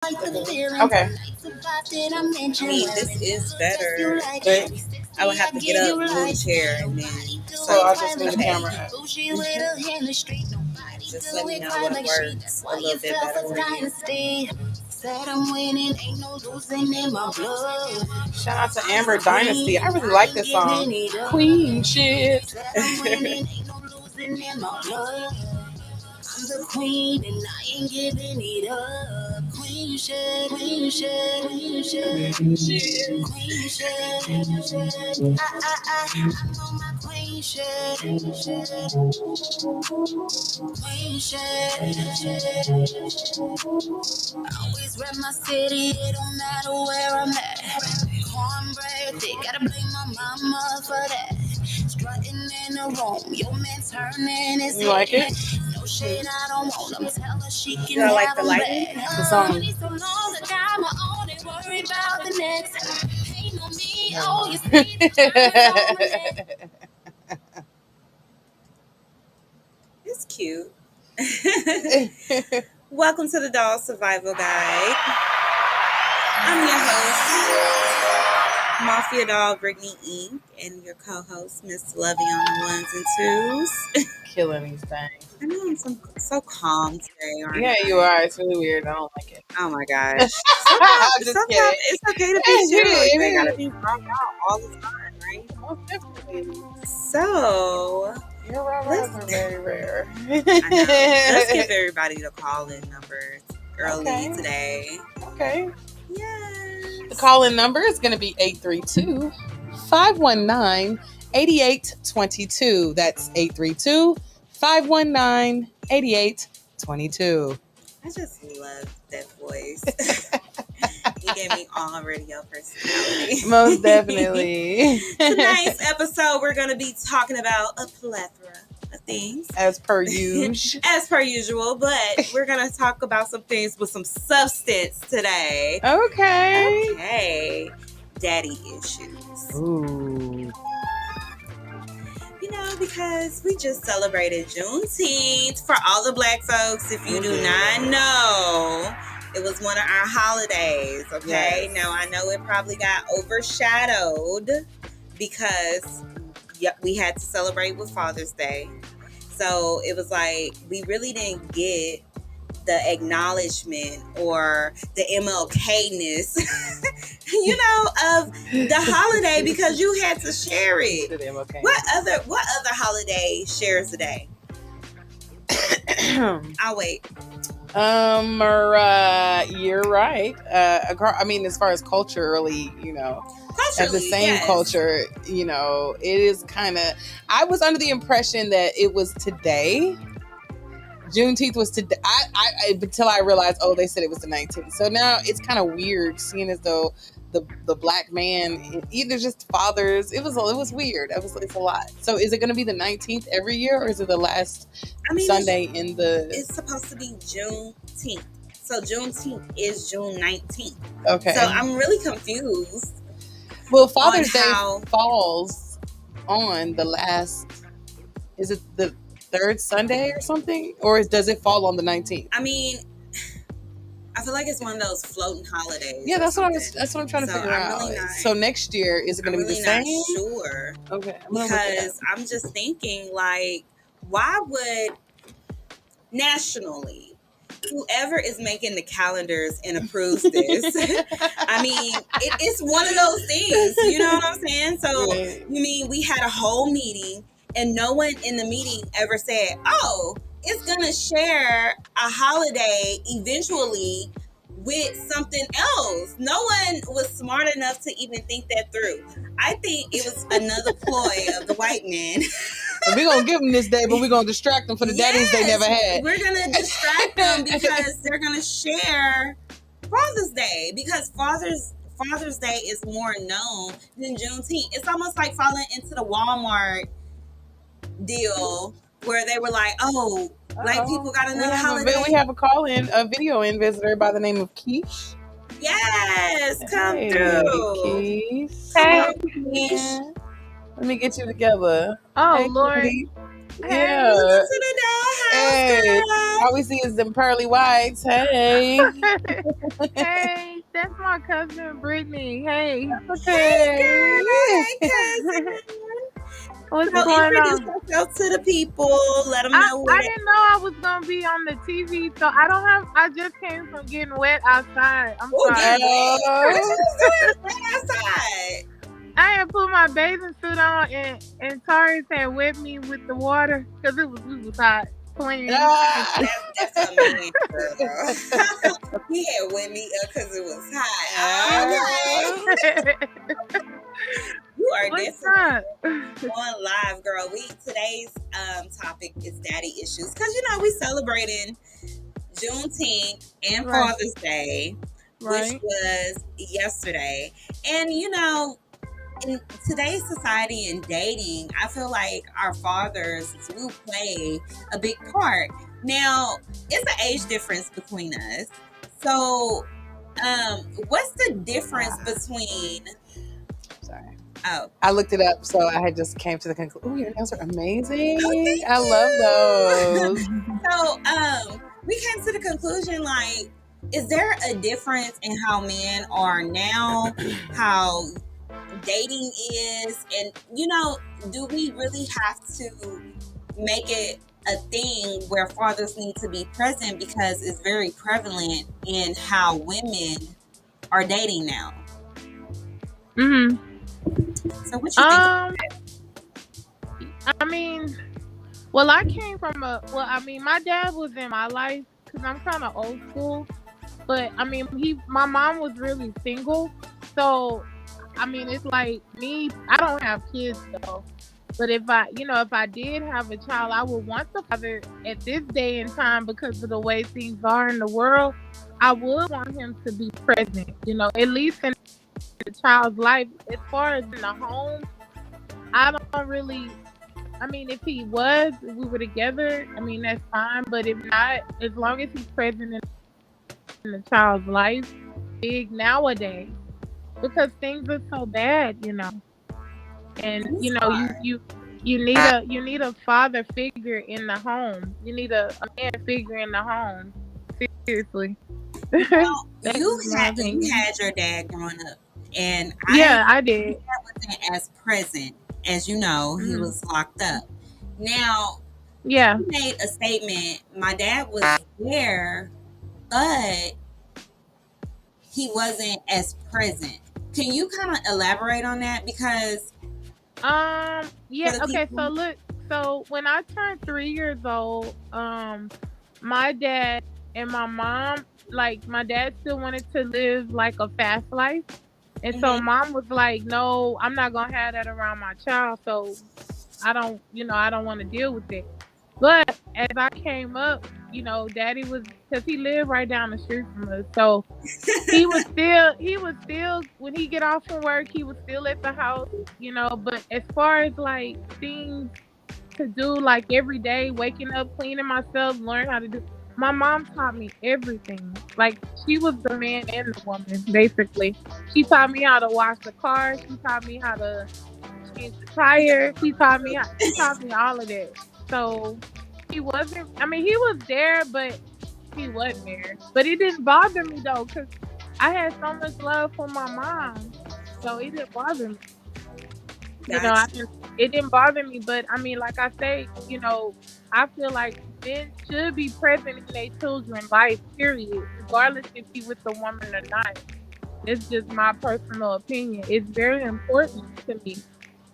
Okay. I mean, this is better. But I would have to get up, move the chair, and then. So I'll just move the camera up. Just let me know what works a little bit better for you. Shout out to Amber Dynasty. I really like this song. Queen shit. I'm the queen and I ain't giving it up. Queen shit, queen shit, queen shit, queen shit, queen shit. I'm on my queen shit, queen shit, queen shit. Always rep my city, it don't matter where I'm at. Cornbread, they gotta blame my mama for that. Strutting in the room, your man turning his You like it? No shade, I don't want them. Tell her she can have like the lighting? The song. So long that I'm only worried about the next. Ain't on me, oh, you see the on my neck. It's cute. Welcome to the Doll Survival Guide. I'm your host, Mafia Doll Brittany E, and your co-host, Miss Lovey on the ones and twos. Killing these things. I know I'm so calm today, aren't Yeah, I? you are. It's really weird. I don't like it. Oh my gosh. Sometimes it's okay to be chill. You ain't gotta be strung out all the time, right? Most definitely. So Your railroads are very rare. I know. Let's give everybody the call-in numbers early today. Okay. Yes. The call-in number is going to be 832-519-8822. That's 832-519-8822. I just love that voice. You gave me all radio personality. Most definitely. Tonight's episode, we're going to be talking about a plethora of things. As per usual. As per usual, but we're going to talk about some things with some substance today. Okay. Daddy issues. Ooh. You know, because we just celebrated Juneteenth for all the black folks. If you do not know, it was one of our holidays, okay? Yes. Now, I know it probably got overshadowed because we had to celebrate with Father's Day. So it was like we really didn't get the acknowledgement or the MLK-ness, of the holiday because you had to share it. What other holiday shares a day? I'll wait. You're right. I mean, as far as culturally, as the same culture, it is kind of. I was under the impression that it was today. Juneteenth was today. I until I realized, they said it was the 19th. So now it's kind of weird, seeing as though the black man, either just fathers. It was weird. It's a lot. So is it going to be the 19th every year, or is it the last Sunday in the? It's supposed to be Juneteenth. So Juneteenth is June 19th. Okay. So I'm really confused. Well, Father's Day falls on the last. Is it the third Sunday or something, or does it fall on the 19th? I mean, I feel like it's one of those floating holidays. Yeah, that's what I'm trying to figure out. Really so next year, is it going to be the same? I'm really not sure. Okay, because I'm just thinking, like, why would nationally whoever is making the calendars and approves this? I mean, it's one of those things. You know what I'm saying? So right. You mean we had a whole meeting and no one in the meeting ever said, it's going to share a holiday eventually with something else. No one was smart enough to even think that through. I think it was another ploy of the white man. We're going to give them this day, but we're going to distract them for the daddies they never had. We're going to distract them because they're going to share Father's Day, because Father's Day is more known than Juneteenth. It's almost like falling into the Walmart deal where they were like, black people got another holiday. We have a video in visitor by the name of Keish. Yes, come through. Keish. Hey, Keish. Let me get you together. Oh, Lord. Yeah. Welcome to the dollhouse, Hey, girl. all we see is them pearly whites. Hey. Hey, that's my cousin Brittany. Hey. Hey, Okay. girl. Hey, cousin. What's So going introduce on? yourself to the people. Let them know I what it didn't know I was gonna be on the TV, so I just came from getting wet outside. I'm Oh, get sorry. wet. What Oh. you was doing outside? I had put my bathing suit on and Taurus had wet me with the water because we was hot playing. Ah. That's a man, girl. He had wet me up because it was hot. Okay. You are What's definitely up? on live, girl. Today's topic is daddy issues because we celebrating Juneteenth and Right. Father's Day, which Right. was yesterday. And in today's society and dating, I feel like our fathers will play a big part. Now, it's an age difference between us. So, what's the difference between? Sorry. Oh, I looked it up, so I had just came to the conclusion. Oh, your nails are amazing. thank I love you. those. So, we came to the conclusion, like, is there a difference in how men are now, how dating is, and do we really have to make it a thing where fathers need to be present because it's very prevalent in how women are dating now? Mhm. So what you think? I mean, well, I came from my dad was in my life because I'm kind of old school. But I mean, my mom was really single, so I mean, it's like me. I don't have kids though, but if I did have a child, I would want the father at this day and time because of the way things are in the world. I would want him to be present, at least in the child's life. As far as in the home, I don't really. I mean, if we were together. I mean, that's fine. But if not, as long as he's present in the child's life, big nowadays because things are so bad, and It's hard. you need a father figure in the home. You need a man figure in the home. Seriously. Well, That's you just my had opinion. your dad growing up, and Yeah, I my did. dad wasn't as present as he Mm. was locked up. Now Yeah. he made a statement. My dad was there, but he wasn't as present. Can you kind of elaborate on that? Because for Yeah, the okay, so people, look, so when I turned 3 years old, my dad and my mom, like my dad still wanted to live like a fast life. And so mm-hmm, mom was like, no, I'm not gonna have that around my child. So I don't want to deal with it. But as I came up, daddy was, because he lived right down the street from us. So he was still when he get off from work, he was still at the house, but as far as like things to do like every day, waking up, cleaning myself, learn how to do, my mom taught me everything. Like she was the man and the woman, basically. She taught me how to wash the car, she taught me how to change the tire, she taught me all of that. So he was there, but he wasn't there. But it didn't bother me though, because I had so much love for my mom. So it didn't bother me. gotcha. It didn't bother me, but I mean, like I say, I feel like men should be present in their children's life, period, regardless if he with the woman or not. It's just my personal opinion. It's very important to me.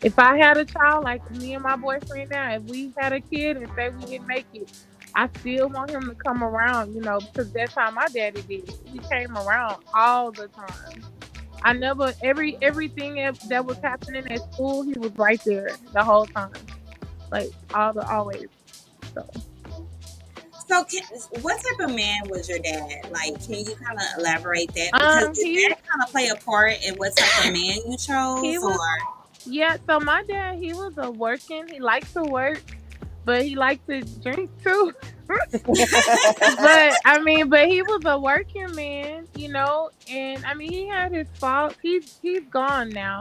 If I had a child, like me and my boyfriend now, if we had a kid and say we didn't make it, I still want him to come around, because that's how my daddy did. He came around all the time. I never everything that was happening at school, he was right there the whole time, like always. So, So, what type of man was your dad? Like, can you kind of elaborate that? Because did he that kind of play a part in what type of man you he chose, or? was yeah. So my dad, he was a working. He liked to work, but he liked to drink too. But he was a working man, and I mean, he had his faults. He's gone now.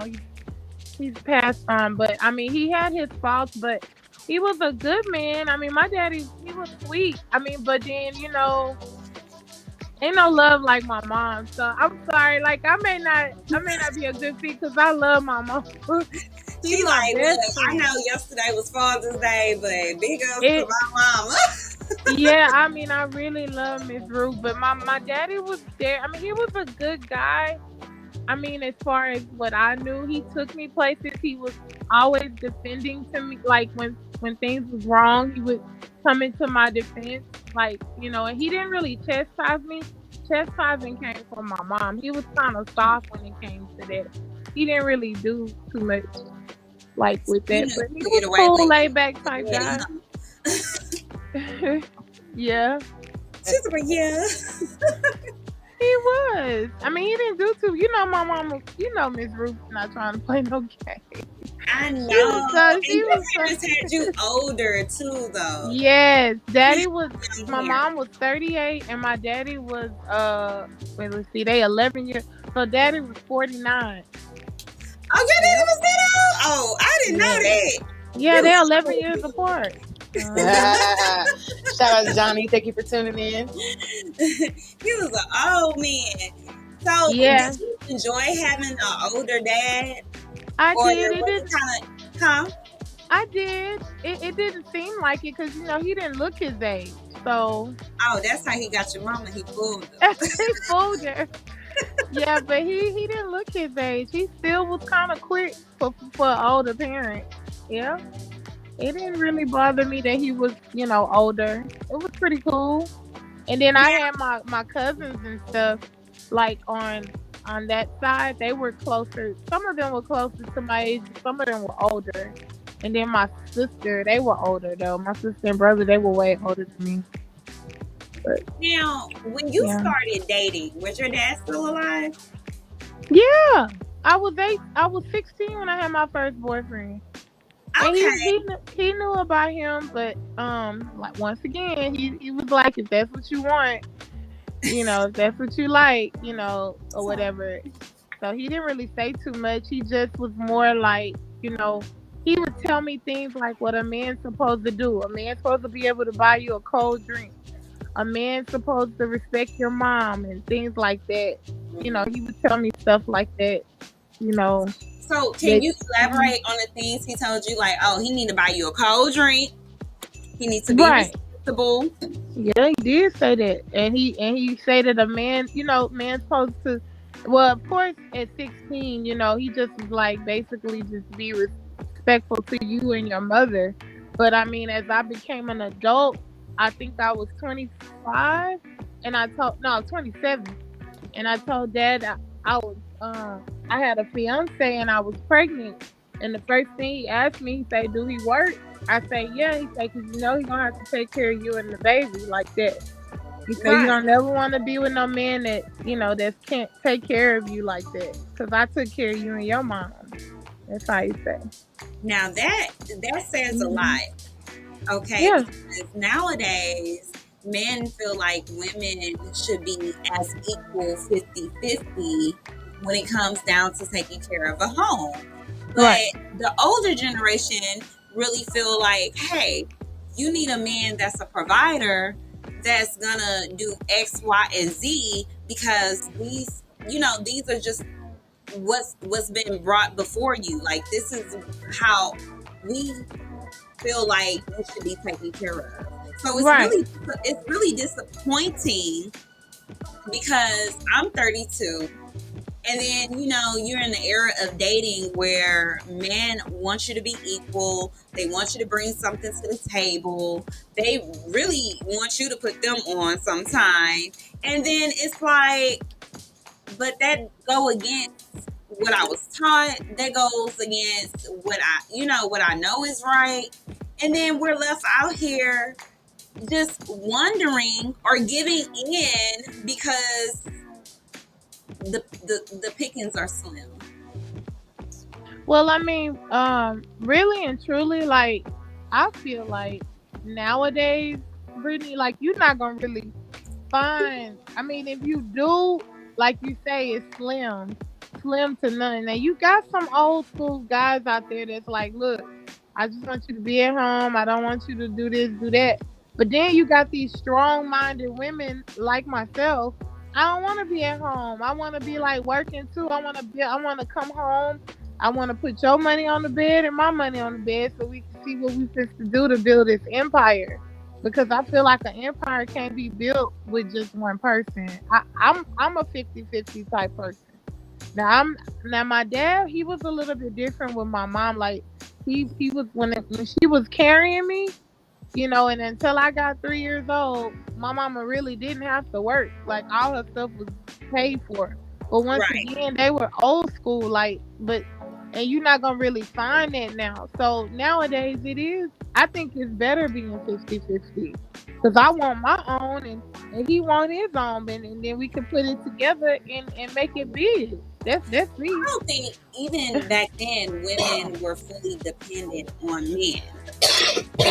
He's passed on, but I mean, he had his faults. But he was a good man. I mean, my daddy, he was sweet. I mean, but then ain't no love like my mom. So I'm sorry. Like I may not be a good fit because I love my mom. She's She my like, best look, I friend. know yesterday was Father's Day, but big ups to It my mama. Yeah, I mean, I really love Miss Ruth, but my daddy was there. I mean, he was a good guy. I mean, as far as what I knew, he took me places. He was always defending to me, like when things was wrong, he would come into my defense, like and he didn't really chastise me. Chastising came from my mom. He was kind of soft when it came to that. He didn't really do too much like with You that, know, but he you was get away cool, like laid back type daddy, guy. huh? Yeah. She's like, yeah. He was. I mean, he didn't do too. My mama. Miss Ruth not trying to play no game. I She was know. so. And She your was so. parents had you older too, though. Yes, daddy was. Young My parents. mom was 38, and my daddy was. Wait, let's see. They 11 years. So daddy was 49. Oh, your daddy Yep. was that old? Oh, I didn't know Yeah. that. Yeah, You they're was 11 old. years apart. Shout out to Johnny. Thank you for tuning in. You was an old man. So, Yeah, did you enjoy having an older dad, I or did. It was didn't. it kind of, huh? I did. It didn't seem like it because he didn't look his age. So Oh, that's how he got your mama. He fooled her. he fooled her. Yeah, but he didn't look his age. He still was kind of quick for an older parent. Yeah, it didn't really bother me that he was older. It was pretty cool. And then I Now, had my cousins and stuff like on that side. They were closer. Some of them were closer to my age. Some of them were older. And then my sister, they were older though. My sister and brother, they were way older than me. But now, when you yeah. started dating, was your dad still alive? Yeah. I was 16 when I had my first boyfriend. And Okay. he knew about him, but like once again, he was like, if that's what you want, if that's what you like, or So, whatever. So he didn't really say too much. He just was more like, he would tell me things like what a man's supposed to do. A man's supposed to be able to buy you a cold drink. A man's supposed to respect your mom and things like that. He would tell me stuff like that. You know so can that. you Mhm. elaborate on the things he told you? Like, oh, he need to buy you a cold drink. He needs to be Right. responsible. Yeah, he did say that, and he said that a man, man's supposed to. Well, of course, at 16, he just was like basically just be respectful to you and your mother. But I mean, as I became an adult, I think I was 25, and I told no 27, and I told Dad I was I had a fiance and I was pregnant, and the first thing he asked me, he said, "Do he work?" I say, "Yeah." He said, "Cause he gonna have to take care of you and the baby like that." He said, "You Right. don't never want to be with no man that that can't take care of you like that. Cause I took care of you and your mom." That's how he said. Now that says a Hmm. lot. Okay, Yeah. because nowadays men feel like women should be as equal 50-50 when it comes down to taking care of a home. Right. But the older generation really feel like, hey, you need a man that's a provider that's gonna do X, Y, and Z because these are just what's been brought before you. Like this is how we feel like we should be taken care of. So Right. it's really disappointing because I'm 32, and then you're in the era of dating where men want you to be equal. They want you to bring something to the table. They really want you to put them on sometime. And then it's like, but that go against what I was taught. That goes against what I know is right. And then we're left out here just wondering or giving in because the pickings are slim. Well, I mean, really and truly, like I feel like nowadays, Brittany, like you're not gonna really find. I mean, if you do, like you say, it's slim to none. Now you got some old school guys out there that's like, look. I just want you to be at home. I don't want you to do this, do that. But then you got these strong-minded women like myself. I don't want to be at home. I want to be like working too. I want to come home. I want to put your money on the bed and my money on the bed so we can see what we supposed to do to build this empire. Because I feel like an empire can't be built with just one person. I'm a 50-50 type person. Now my dad, he was a little bit different with my mom. Like he was when she was carrying me, and until I got 3 years old, my mama really didn't have to work. Like all her stuff was paid for. But once Right. again, they were old school, and you're not gonna really find that now. So nowadays I think it's better being 50-50. Because I want my own and he want his own, and then we can put it together and make it big. That's me. I don't think even back then women were fully dependent on men.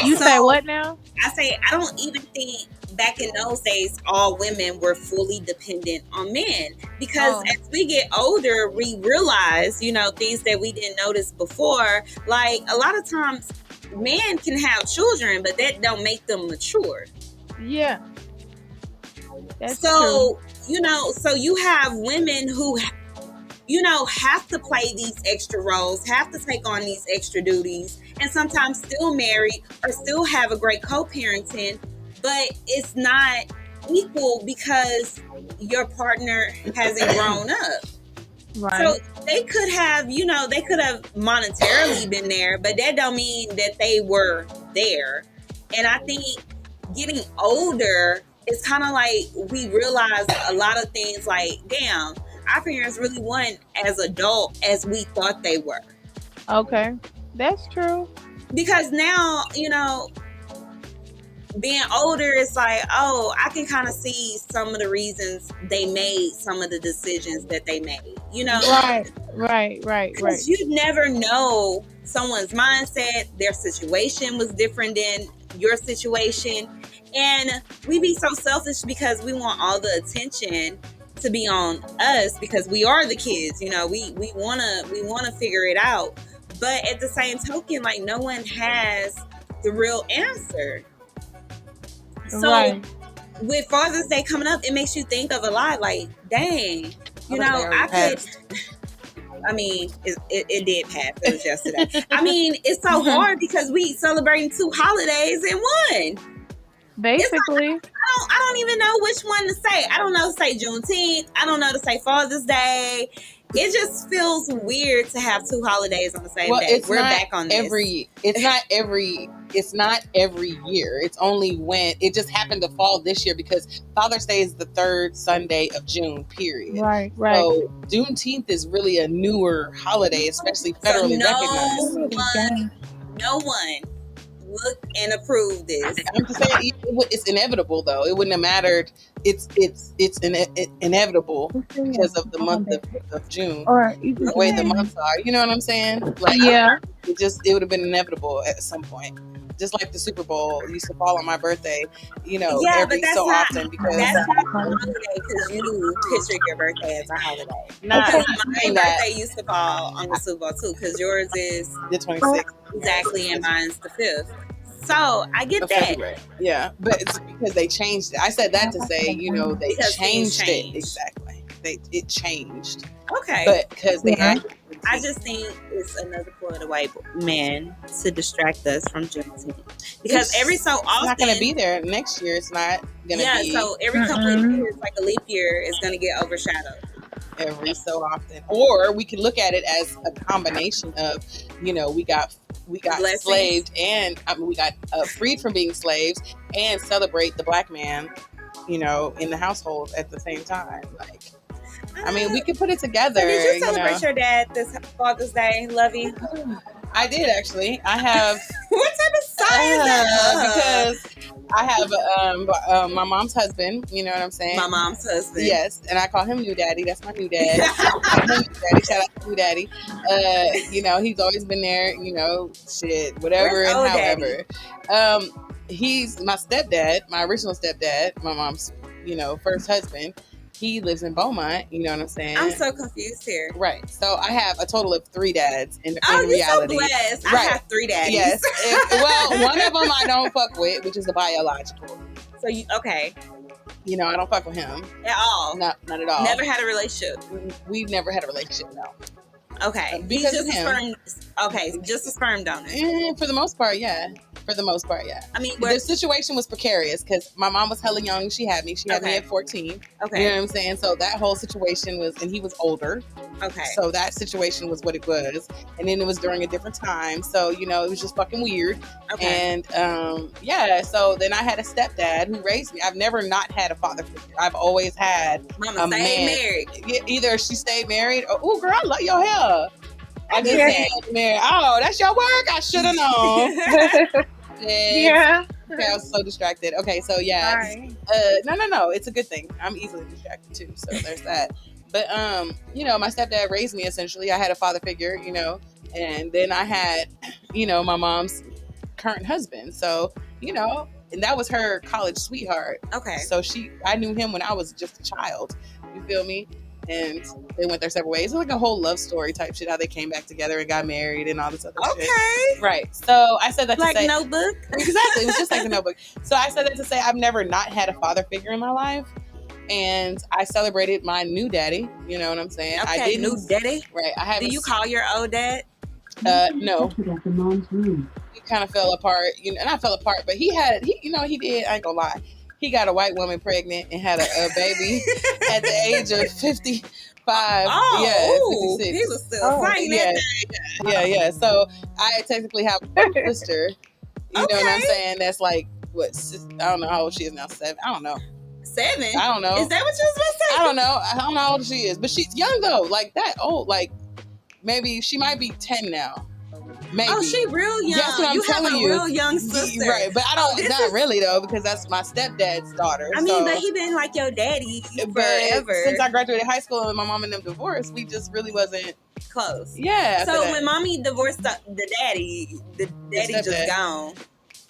You say what now? I say I don't even think back in those days all women were fully dependent on men, because as we get older we realize things that we didn't notice before. Like a lot of times men can have children, but that don't make them mature. Yeah. That's so true. So you have women who have to play these extra roles, have to take on these extra duties, and sometimes still married or still have a great co-parenting, but it's not equal because your partner hasn't grown up. Right. So they could have, monetarily been there, but that don't mean that they were there. And I think getting older, it's kind of like we realize a lot of things like, damn, our parents really weren't as adult as we thought they were. Okay. That's true. Because now, being older, it's like, oh, I can kind of see some of the reasons they made some of the decisions that they made, Right. Because you never know someone's mindset. Their situation was different than your situation. And we be so selfish because we want all the attention to be on us because we are the kids. We wanna figure it out. But at the same token, like no one has the real answer. So with Father's Day coming up, it makes you think of a lot. Like, dang, I could. I mean, it did pass. It was yesterday. I mean, it's so hard because we celebrating 2 holidays in one. Basically, I don't even know which one to say. I don't know to say Juneteenth. I don't know to say Father's Day. It just feels weird to have 2 holidays on the same day. We're back on this. It's not every year. It's only when it just happened to fall this year because Father's Day is the 3rd Sunday of June, period. Right. So Juneteenth is really a newer holiday, especially federally recognized. No one look and approve this. I'm just saying it's inevitable though. It wouldn't have mattered. It's inevitable because of the month of June. The way the months are. You know what I'm saying? Like, yeah. It would have been inevitable at some point. Just like the Super Bowl used to fall on my birthday, every so often because that's not a holiday because you picture your birthday as a holiday. My birthday used to fall on the Super Bowl too because yours is the 26th. Exactly, and mine's the 5th. So I get that. February. Yeah, but it's because they changed it. I said that to say, they changed it. Exactly. It changed. Okay. But because I just think it's another ploy of the white man to distract us from Juneteenth. Because every so often... It's not going to be there. Next year, it's not going to be... Yeah, so every couple of years, like a leap year, is going to get overshadowed. Every so often. Or we can look at it as a combination of, we got enslaved and we got freed from being slaves and celebrate the Black man, in the household at the same time. Like, we could put it together. So did you celebrate your dad this Father's Day, Lovey? I did actually. I have. What type of sign is that? Because I have my mom's husband. You know what I'm saying? My mom's husband. Yes, and I call him New Daddy. That's my new dad. Shout out to New Daddy. He's always been there. Whatever Where's and however. He's my stepdad, my original stepdad, my mom's, first husband. He lives in Beaumont. You know what I'm saying? I'm so confused here. Right. So I have a total of 3 dads in you're reality. So blessed. Right. I have 3 daddies. Yes. Well, one of them I don't fuck with, which is the biological. So okay. You know, I don't fuck with him at all. Not at all. Never had a relationship. We've never had a relationship. No. Okay. Because just of him. Just a sperm donor. For the most part, yeah. I mean, the situation was precarious because my mom was hella young. She had me. She had me at 14. Okay. You know what I'm saying? So that whole situation was, and he was older. Okay. So that situation was what it was. And then it was during a different time. So, you know, it was just fucking weird. Okay. And, so then I had a stepdad who raised me. I've never not had a father figure. I've always had Mama a man. Married. Either she stayed married or, oh, girl, I love your hair. I just said married. Oh, that's your work? I should have known. Yeah. Okay, I was so distracted. Okay, so yeah. Right. No. It's a good thing. I'm easily distracted too. So there's that. But you know, my stepdad raised me essentially. I had a father figure, you know, and then I had, you know, my mom's current husband. So, you know, and that was her college sweetheart. Okay. So I knew him when I was just a child. You feel me? And they went their separate ways. It was like a whole love story type shit, how they came back together and got married and all this other shit. Okay. Right. So I said that to say... Like Notebook? Exactly. It was just like the Notebook. So I said that to say I've never not had a father figure in my life. And I celebrated my new daddy. You know what I'm saying? Okay, I didn't, new daddy? Right. I haven't... Do you call your old dad? No. He kind of fell apart. You know, not fell apart, but he did. I ain't gonna lie. He got a white woman pregnant and had a baby at the age of 55. Oh, 56. He was still fighting Yeah. So I technically have a sister. You know what I'm saying? That's like, I don't know how old she is now. 7? I don't know. 7? I don't know. Is that what you was about to say? I don't know. I don't know how old she is. But she's young though. Like that old. Like maybe she might be 10 now. Maybe. Oh, she real young. That's what I'm telling you. Real young sister. Right, but I don't. Not really though, because that's my stepdad's daughter. I mean, but he been like your daddy forever. Since I graduated high school and my mom and them divorced, we just really wasn't close. Yeah. So when mommy divorced the daddy just gone.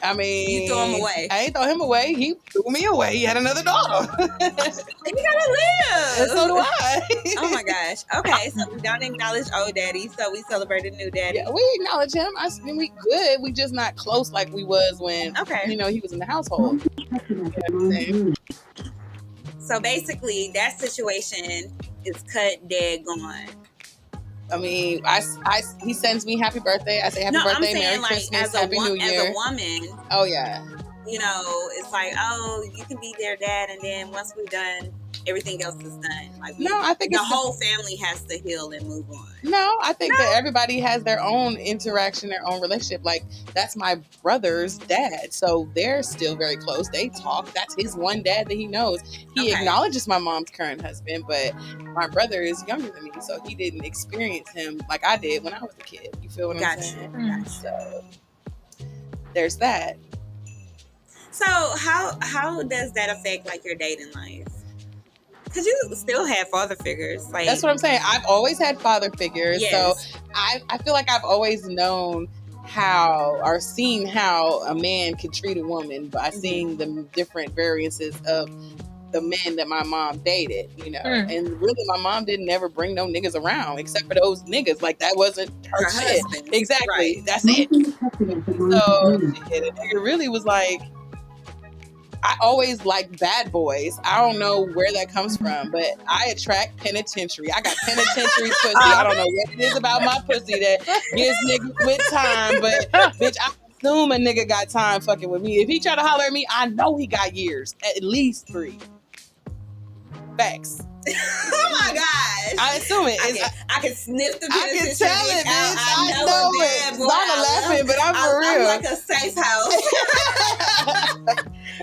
I mean, you threw him away. I ain't throw him away. He threw me away. He had another daughter. You gotta live. And so do I. Oh my gosh. Okay, so we don't acknowledge old daddy, so we celebrated new daddy. Yeah, we acknowledge him. I mean, we good. We just not close like we was when you know he was in the household. So basically, that situation is cut, dead, gone. I mean, he sends me happy birthday. I say happy birthday, Merry Christmas, Happy New Year. As a woman, oh yeah, you know, it's like, oh, you can be their dad, and then once we're done, everything else is done. Like, I think the whole family has to heal and move on. No, I think that everybody has their own interaction, their own relationship. Like, that's my brother's dad, so they're still very close. They talk. That's his one dad that he knows. He acknowledges my mom's current husband, but my brother is younger than me, so he didn't experience him like I did when I was a kid. You feel what I'm saying? Gotcha. So there's that. So how does that affect like your dating life? Because you still have father figures. Like, that's what I'm saying. I've always had father figures. Yes. So I feel like I've always known how or seen how a man could treat a woman by seeing the different variances of the men that my mom dated, you know. And really my mom didn't ever bring no niggas around except for those niggas. Like, that wasn't her shit. Husband. Exactly. Right. That's it. So the nigga really was like, I always liked bad boys. I don't know where that comes from, but I attract penitentiary. I got penitentiary pussy. I don't know what it is about my pussy that gives niggas with time, but bitch, I assume a nigga got time fucking with me. If he try to holler at me, I know he got years, at least 3. Facts. Oh my gosh! I assume it. I can sniff the I can tell it, bitch. I know it. Donna laughing, but I'm for real. I'm like a safe house.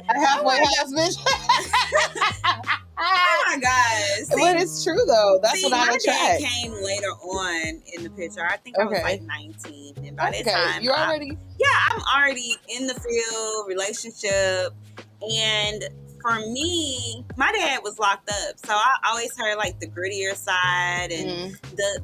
A halfway house, bitch. Oh my gosh! But it's true though. That's what I attract. My dad came later on in the picture. I think I was like 19, and by that time, you're already. I'm already in the field, relationship, and for me, my dad was locked up, so I always heard like the grittier side and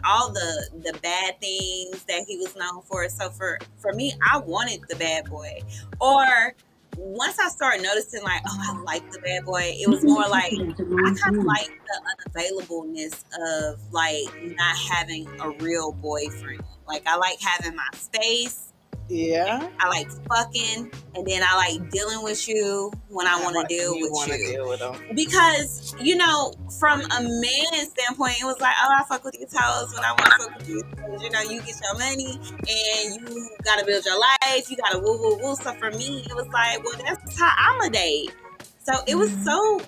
all the bad things that he was known for. So for me, I wanted the bad boy, or once I started noticing, like, oh, I like the bad boy, it was more like I kind of like the unavailableness of like not having a real boyfriend. Like, I like having my space. Yeah. I like fucking, and then I like dealing with you when I want to deal with you. Deal with them. Because, you know, from a man's standpoint, it was like, oh, I fuck with these hoes when I want to fuck with you. Because, you know, you get your money and you got to build your life. You got to woo, woo, woo. So for me, it was like, well, that's how I'm a date. So it was so...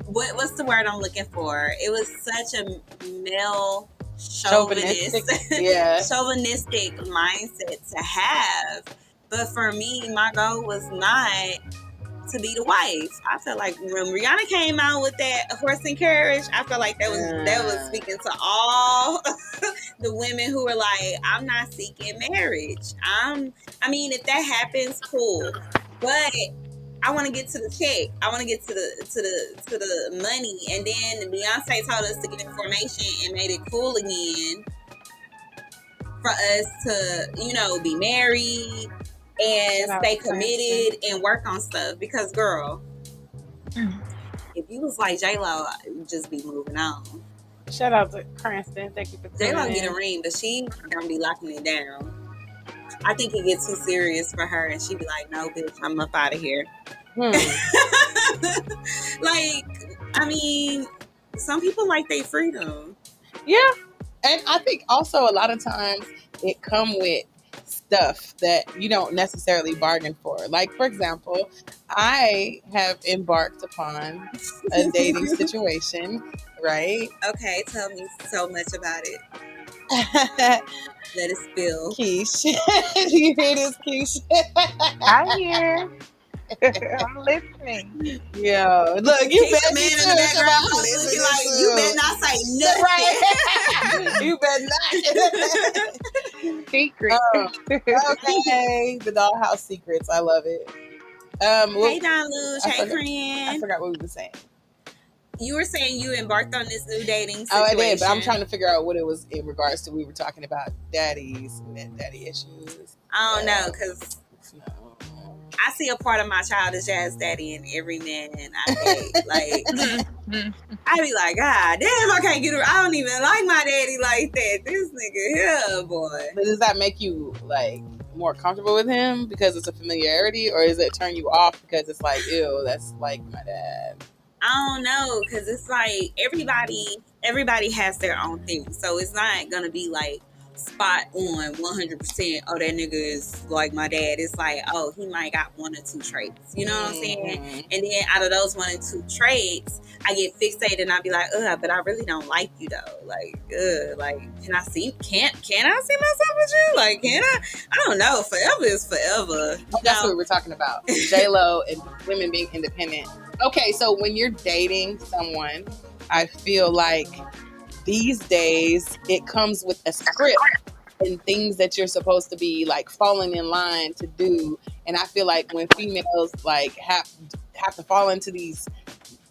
what's the word I'm looking for? It was such a male... chauvinistic mindset to have. But for me, my goal was not to be the wife. I felt like when Rihanna came out with that horse and carriage, I felt like that was speaking to all the women who were like, I'm not seeking marriage. I mean, if that happens, cool. But I want to get to the check. I want to get to the money. And then Beyonce told us to get information and made it cool again for us to, you know, be married and stay committed and work on stuff. Because, girl, if you was like J-Lo, you'd just be moving on. Shout out to Cranston. Thank you for J-Lo get a ring, but she gonna be locking it down. I think it gets too serious for her, and she be like, no, bitch, I'm up out of here. Like, I mean, some people like their freedom. Yeah. And I think also a lot of times it come with stuff that you don't necessarily bargain for. Like, for example, I have embarked upon a dating situation, right? Okay, tell me so much about it. Let it spill. Quiche. Do you hear this, Quiche? I hear. I'm listening. Yo, look, you bet man in the background looking like you better not say nothing. Right. You better not. Secret. Okay, the dollhouse secrets. I love it. Hey, Don Luge. Hey, Corinne. I forgot what we were saying. You were saying you embarked on this new dating situation. Oh, I did, but I'm trying to figure out what it was in regards to. We were talking about daddies and daddy issues. I don't know, because I see a part of my childish ass daddy in every man I date. Like, I be like, God damn, I can't get her. I don't even like my daddy like that. This nigga here, boy. But does that make you like more comfortable with him because it's a familiarity, or does it turn you off because it's like, ew, that's like my dad? I don't know, because it's like everybody has their own thing. So it's not going to be like spot on 100%. Oh, that nigga is like my dad. It's like, oh, he might got one or two traits. You know what I'm saying? And then out of those one or two traits, I get fixated and I be like, but I really don't like you though. Like, like, can I see myself with you? Like, can I? I don't know. Forever is forever. That's what we're talking about. J-Lo and women being independent. Okay, so when you're dating someone, I feel like these days it comes with a script and things that you're supposed to be like falling in line to do. And I feel like when females like have to fall into these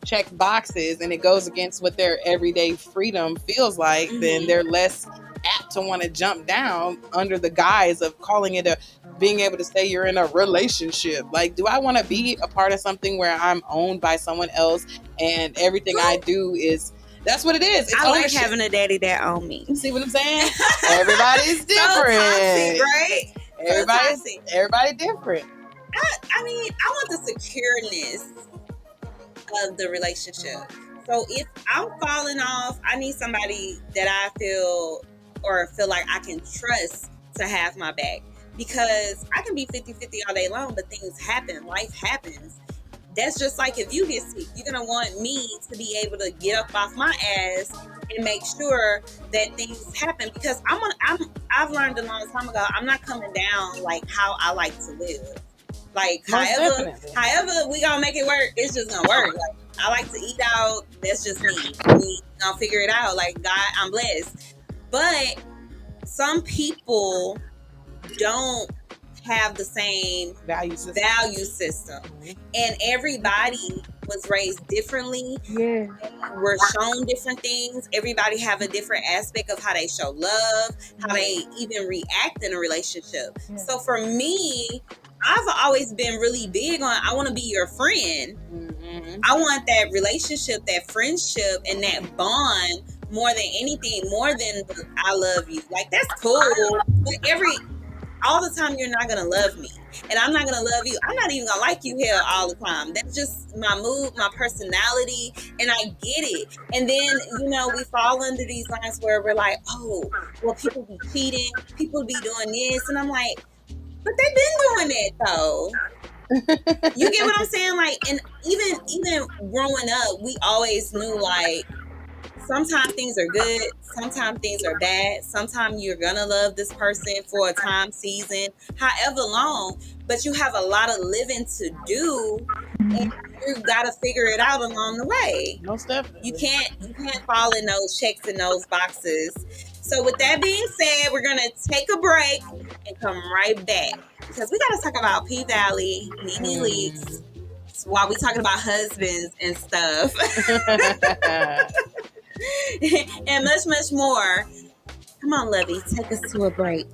check boxes and it goes against what their everyday freedom feels like, then they're less apt to want to jump down under the guise of calling it being able to say you're in a relationship. Like, do I want to be a part of something where I'm owned by someone else and everything I do is, that's what it is. It's I like having a daddy that own me. See what I'm saying? Everybody's different. So toxic, right? Everybody different. I mean, I want the secureness of the relationship. So if I'm falling off, I need somebody that I feel like I can trust to have my back. Because I can be 50-50 all day long, but things happen. Life happens. That's just like if you get sick, you're going to want me to be able to get up off my ass and make sure that things happen. Because I've learned a long time ago, I'm not coming down like how I like to live. Like, however we gonna make it work, it's just gonna work. Like, I like to eat out. That's just me. We gonna figure it out. Like, God, I'm blessed. But some people don't have the same value system. And everybody was raised differently. Yeah. We're shown different things. Everybody have a different aspect of how they show love, how they even react in a relationship. Yeah. So for me, I've always been really big on, I want to be your friend. Mm-hmm. I want that relationship, that friendship, and that bond more than anything, more than I love you. Like, that's cool. But all the time, you're not going to love me. And I'm not going to love you. I'm not even going to like you here all the time. That's just my mood, my personality. And I get it. And then, we fall under these lines where we're like, oh, well, people be cheating. People be doing this. And I'm like, but they've been doing it, though. You get what I'm saying? Like, and even growing up, we always knew, like, sometimes things are good, sometimes things are bad. Sometimes you're gonna love this person for a time, season, however long, but you have a lot of living to do, and you gotta figure it out along the way. Most definitely. You can't fall in those checks in those boxes. So with that being said, we're gonna take a break and come right back, because we gotta talk about P-Valley, Nene Leakes, while we talking about husbands and stuff. And much, much more. Come on, Lovey, take us to a break.